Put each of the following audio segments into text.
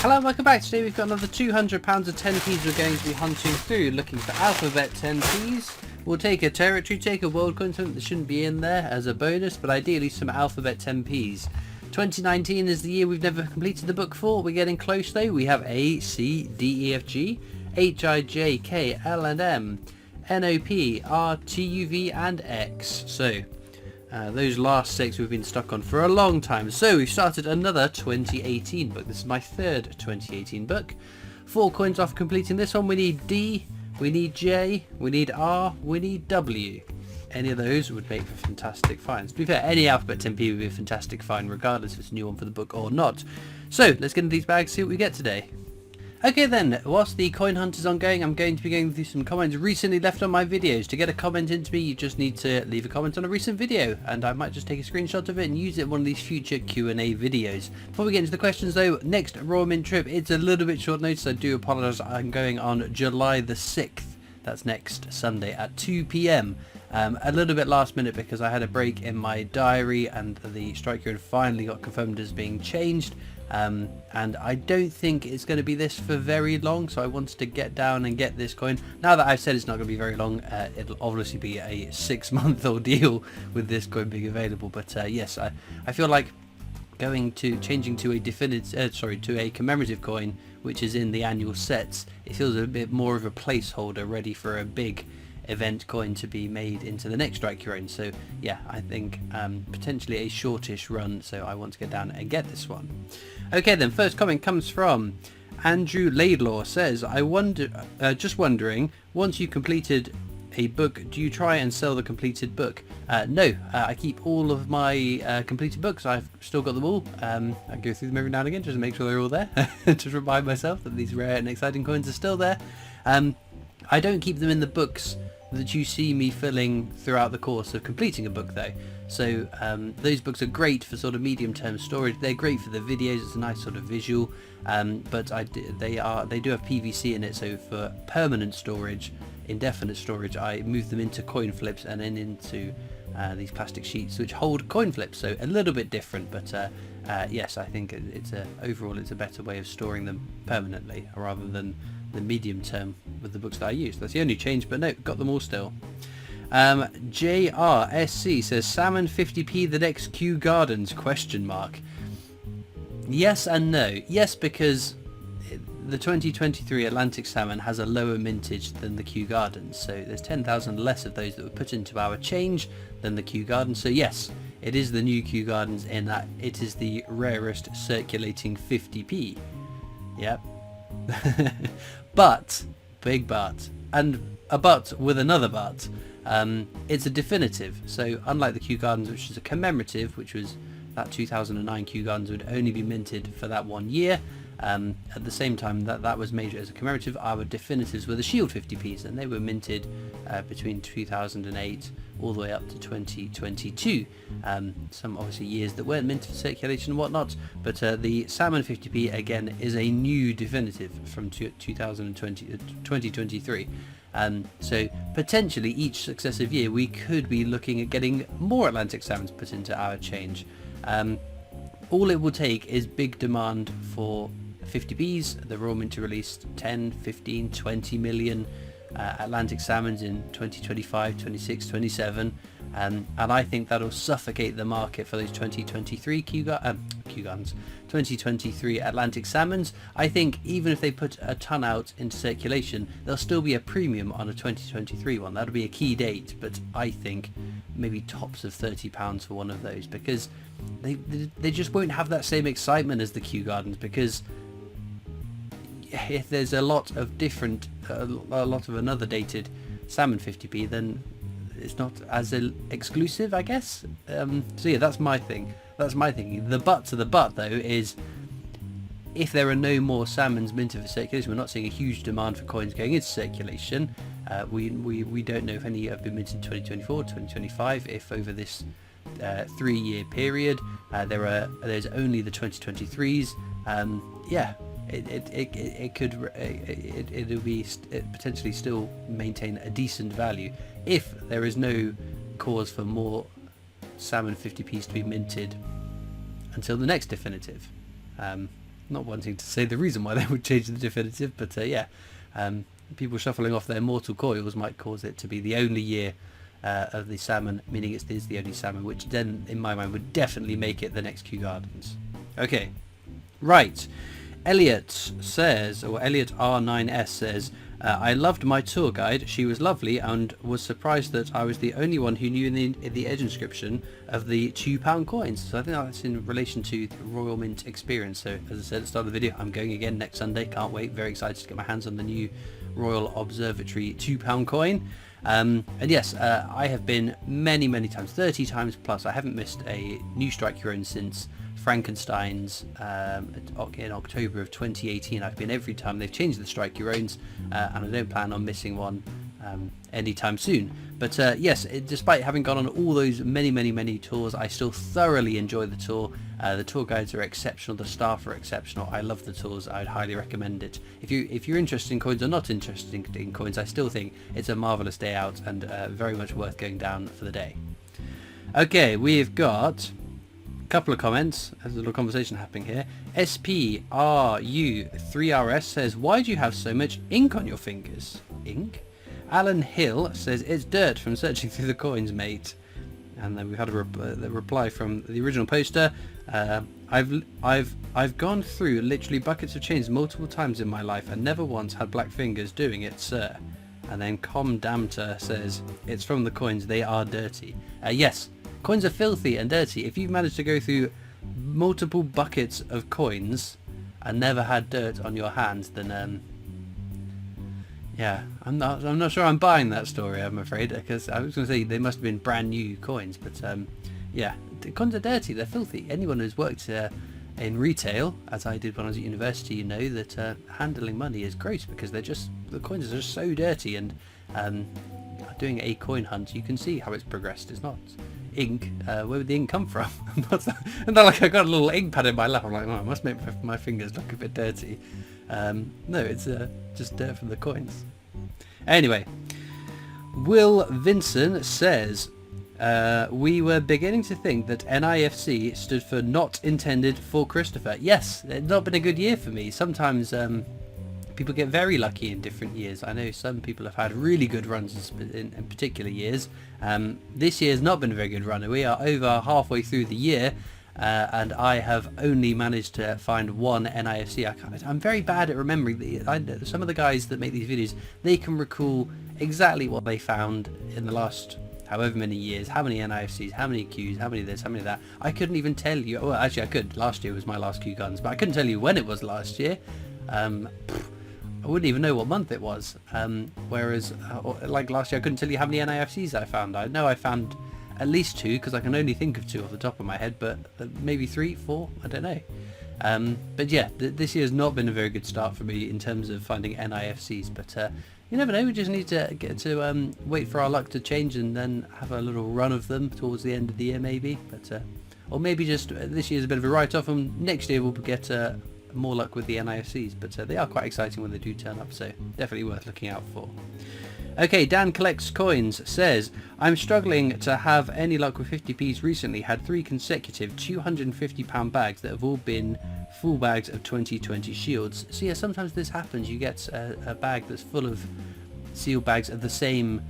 Hello and welcome back. Today we've got another £200 of 10p's we're going to be hunting through, looking for alphabet 10p's. We'll take a territory, take a world coin, something that shouldn't be in there as a bonus, but ideally some alphabet 10p's. 2019 is the year we've never completed the book for. We're getting close though. We have A, C, D, E, F, G, H, I, J, K, L and M, N, O, P, R, T, U, V and X. So those last 6 we've been stuck on for a long time. So we've started another 2018 book. This is my third 2018 book. 4 coins off completing this one. We need D, we need J, we need R, we need W. Any of those would make for fantastic finds. To be fair, any alphabet 10p would be a fantastic find regardless if it's a new one for the book or not. So let's get into these bags, see what we get today. Okay then, whilst the coin hunt is ongoing, I'm going to be going through some comments recently left on my videos. To get a comment into me, you just need to leave a comment on a recent video, and I might just take a screenshot of it and use it in one of these future Q&A videos. Before we get into the questions though, next Raw Mint trip, it's a little bit short notice, I do apologise. I'm going on July the 6th, that's next Sunday at 2 PM. A little bit last minute because I had a break in my diary and the strike period finally got confirmed as being changed. And I don't think it's going to be this for very long, so I wanted to get down and get this coin. Now that I've said it's not going to be very long, it'll obviously be a 6-month ordeal with this coin being available. But yes, I feel like changing to a to a commemorative coin, which is in the annual sets. It feels a bit more of a placeholder ready for a big event coin to be made into the next Strike Your Own. So yeah, I think potentially a shortish run, so I want to get down and get this one. Okay then, first comment comes from Andrew Laidlaw. Says, just wondering, once you completed a book, do you try and sell the completed book? No, I keep all of my completed books. I've still got them all. I go through them every now and again just to make sure they're all there, to remind myself that these rare and exciting coins are still there. I don't keep them in the books that you see me filling throughout the course of completing a book though. So those books are great for sort of medium term storage. They're great for the videos, it's a nice sort of visual, but they do have PVC in it, so for permanent storage, indefinite storage, I move them into coin flips and then into these plastic sheets which hold coin flips, so a little bit different, but yes, I think overall it's a better way of storing them permanently rather than the medium term with the books that I use. That's the only change, but no, got them all still. JRSC says, Salmon 50p the next Kew Gardens ? Yes and no. Yes, because the 2023 Atlantic Salmon has a lower mintage than the Kew Gardens, so there's 10,000 less of those that were put into our change than the Kew Gardens. So yes, it is the new Kew Gardens in that it is the rarest circulating 50p. Yep. But, big but, and a but with another but, it's a definitive. So unlike the Kew Gardens, which is a commemorative, which was that 2009 Kew Gardens would only be minted for that 1 year, at the same time that was made as a commemorative, our definitives were the Shield 50p's, and they were minted between 2008 all the way up to 2022. Some obviously years that weren't minted for circulation and whatnot, but the Salmon 50p again is a new definitive from 2023. So potentially each successive year we could be looking at getting more Atlantic Salmons put into our change. All it will take is big demand for 50p's. The Royal Mint to release 10, 15, 20 million Atlantic Salmons in 2025, 26, 27, and I think that'll suffocate the market for those 2023 2023 Atlantic Salmons. I think even if they put a ton out into circulation, there'll still be a premium on a 2023 one. That'll be a key date, but I think maybe tops of £30 for one of those, because they just won't have that same excitement as the Kew Gardens, because if there's a lot of another dated Salmon 50p, then it's not as exclusive, I guess. So yeah, that's my thing. That's my thinking. The but to the but though is, if there are no more salmons minted for circulation, we're not seeing a huge demand for coins going into circulation. We don't know if any have been minted in 2024, 2025. If over this 3-year period there's only the 2023s, yeah. It'll be potentially still maintain a decent value if there is no cause for more Salmon 50p's to be minted until the next definitive. not wanting to say the reason why they would change the definitive, but yeah, people shuffling off their mortal coils might cause it to be the only year of the salmon, meaning it is the only salmon, which then, in my mind, would definitely make it the next Kew Gardens. Okay, right. Elliot says, or Elliot R9S says, I loved my tour guide. She was lovely and was surprised that I was the only one who knew the edge inscription of the £2 coins. So I think that's in relation to the Royal Mint experience. So as I said at the start of the video, I'm going again next Sunday. Can't wait. Very excited to get my hands on the new Royal Observatory £2 coin. And yes, I have been many times, 30 times plus. I haven't missed a new Strike Your Own since Frankenstein's in October of 2018. I've been every time. They've changed the Strike Your Owns, and I don't plan on missing one anytime soon. But yes, despite having gone on all those many tours, I still thoroughly enjoy the tour. The tour guides are exceptional, the staff are exceptional. I love the tours. I'd highly recommend it. If you're interested in coins or not interested in coins, I still think it's a marvellous day out and very much worth going down for the day. Okay, we've got a couple of comments. There's a little conversation happening here. SPRU3RS says, why do you have so much ink on your fingers? Ink? Alan Hill says, it's dirt from searching through the coins, mate. And then we've had a reply from the original poster. I've gone through literally buckets of change multiple times in my life and never once had black fingers doing it, sir. And then Comdamter says, it's from the coins, they are dirty. Yes, coins are filthy and dirty. If you've managed to go through multiple buckets of coins and never had dirt on your hands, then yeah, I'm not sure I'm buying that story, I'm afraid, because I was going to say they must have been brand new coins, but yeah, the coins are dirty, they're filthy. Anyone who's worked in retail, as I did when I was at university, you know that handling money is gross because the coins are just so dirty. And doing a coin hunt, you can see how it's progressed. It's not ink. Where would the ink come from? And then, like, I got a little ink pad in my lap. I'm like, oh, I must make my fingers look a bit dirty. No, it's just dirt from the coins. Anyway, Will Vincent says, we were beginning to think that NIFC stood for not intended for Christopher. Yes, it's not been a good year for me. Sometimes people get very lucky in different years. I know some people have had really good runs in particular years. This year has not been a very good run. We are over halfway through the year, and I have only managed to find one NIFC. I'm very bad at remembering. Some of the guys that make these videos, they can recall exactly what they found in the last however many years, how many NIFCs, how many Qs, how many this, how many that. I couldn't even tell you. Well, actually I could. Last year was my last Q Guns, but I couldn't tell you when it was last year. I wouldn't even know what month it was. Whereas, like last year, I couldn't tell you how many NIFCs I found. I know I found at least 2, because I can only think of 2 off the top of my head, but maybe 3, 4, I don't know. But yeah, this year has not been a very good start for me in terms of finding NIFCs, but you never know. We just need to get to wait for our luck to change and then have a little run of them towards the end of the year, maybe. But or maybe just this year's a bit of a write-off, and next year we'll get more luck with the NIFCs. But they are quite exciting when they do turn up, so definitely worth looking out for. Okay, Dan Collects Coins says, I'm struggling to have any luck with 50p's recently. Had 3 consecutive £250 bags that have all been full bags of 2020 shields. So yeah, sometimes this happens. You get a bag that's full of sealed bags of the same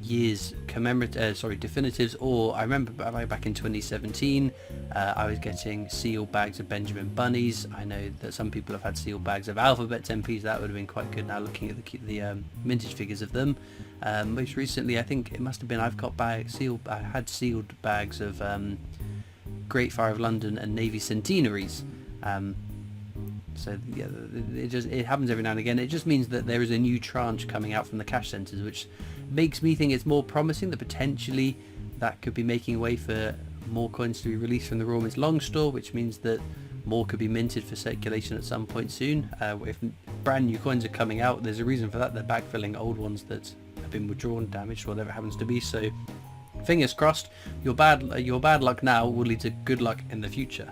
year's definitives. Or I remember back in 2017 I was getting sealed bags of Benjamin Bunnies. I know that some people have had sealed bags of Alphabet 10p's. That would have been quite good now looking at the mintage figures of them. Most recently, I think it must have been, I had sealed bags of Great Fire of London and Navy Centenaries. So yeah, it happens every now and again. It just means that there is a new tranche coming out from the cash centres, which makes me think it's more promising that potentially that could be making way for more coins to be released from the Royal Mint's long store, which means that more could be minted for circulation at some point soon. If brand new coins are coming out, there's a reason for that. They're backfilling old ones that have been withdrawn, damaged, whatever it happens to be. So fingers crossed, your bad luck now will lead to good luck in the future.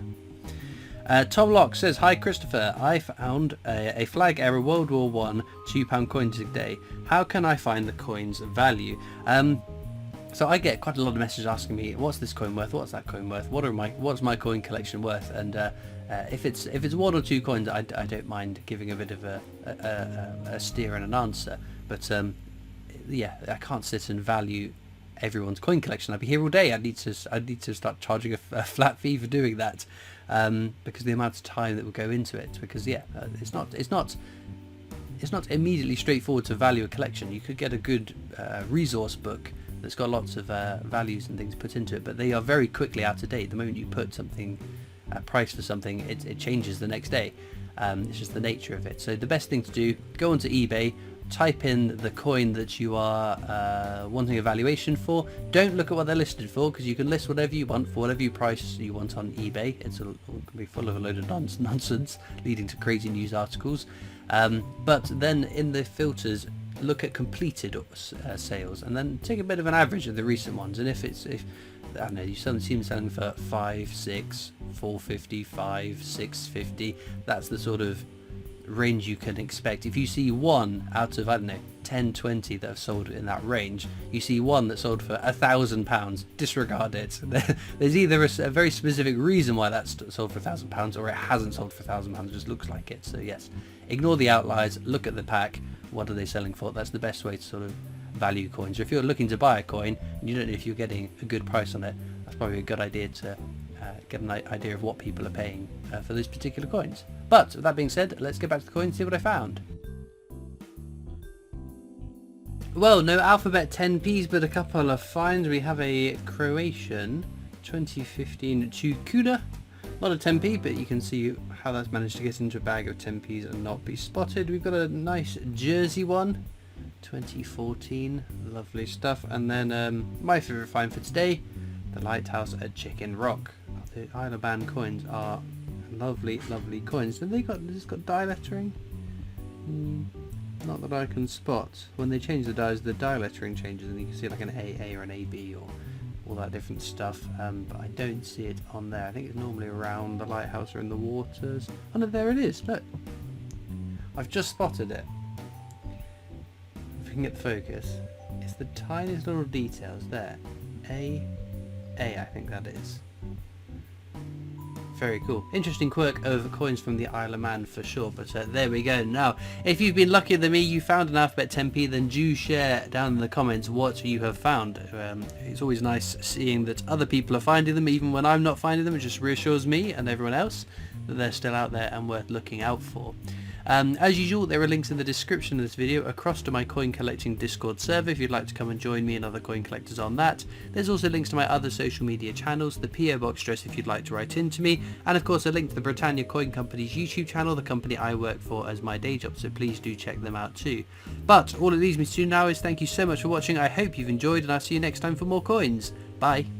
Tom Locke says, hi Christopher, I found a flag era World War I £2 coin today. How can I find the coin's value? So I get quite a lot of messages asking me, what's this coin worth, what's that coin worth, what's my coin collection worth, and if it's 1 or 2 coins, I don't mind giving a bit of a steer and an answer. But yeah, I can't sit and value everyone's coin collection. I'd be here all day. I need to start charging a flat fee for doing that, because the amount of time that will go into it. Because yeah, it's not immediately straightforward to value a collection. You could get a good resource book that's got lots of values and things put into it, but they are very quickly out of date. The moment you put something, a price for something, it changes the next day. It's just the nature of it. So the best thing to do, go onto eBay, type in the coin that you are wanting a valuation for. Don't look at what they're listed for, because you can list whatever you want for whatever price you want on eBay. It can be full of a load of nonsense leading to crazy news articles. But then in the filters, look at completed sales, and then take a bit of an average of the recent ones. And if I don't know, you see them selling for 5, 6, 450, 5, 650, that's the sort of range you can expect. If you see one out of, I don't know, 10, 20 that have sold in that range, you see one that sold for £1,000, disregard it. There's either a very specific reason why that's sold for £1,000, or it hasn't sold for £1,000, it just looks like it. So yes, ignore the outliers, look at the pack, what are they selling for. That's the best way to sort of value coins. Or if you're looking to buy a coin and you don't know if you're getting a good price on it, that's probably a good idea to get an idea of what people are paying for those particular coins. But with that being said, let's get back to the coins and see what I found. Well, no alphabet 10p's, but a couple of finds. We have a Croatian 2015 Chukuda. Not a 10p, but you can see how that's managed to get into a bag of 10p's and not be spotted. We've got a nice Jersey one, 2014, lovely stuff. And then my favourite find for today, the Lighthouse at Chicken Rock. The Isle of Man coins are lovely, lovely coins. Have they got die lettering? Not that I can spot. When they change the dies, the die lettering changes, and you can see like an AA or an AB or all that different stuff. But I don't see it on there. I think it's normally around the lighthouse or in the waters. Oh no, there it is. Look, I've just spotted it. If we can get the focus, it's the tiniest little details there. A, I think that is. Very cool. Interesting quirk of coins from the Isle of Man for sure, but there we go. Now, if you've been luckier than me, you found an alphabet 10p, then do share down in the comments what you have found. It's always nice seeing that other people are finding them, even when I'm not finding them. It just reassures me and everyone else that they're still out there and worth looking out for. As usual, there are links in the description of this video across to my coin collecting Discord server if you'd like to come and join me and other coin collectors on that. There's also links to my other social media channels, the PO Box address if you'd like to write into me, and of course a link to the Britannia Coin Company's YouTube channel, the company I work for as my day job, so please do check them out too. But all it leaves me to do now is thank you so much for watching. I hope you've enjoyed, and I'll see you next time for more coins. Bye.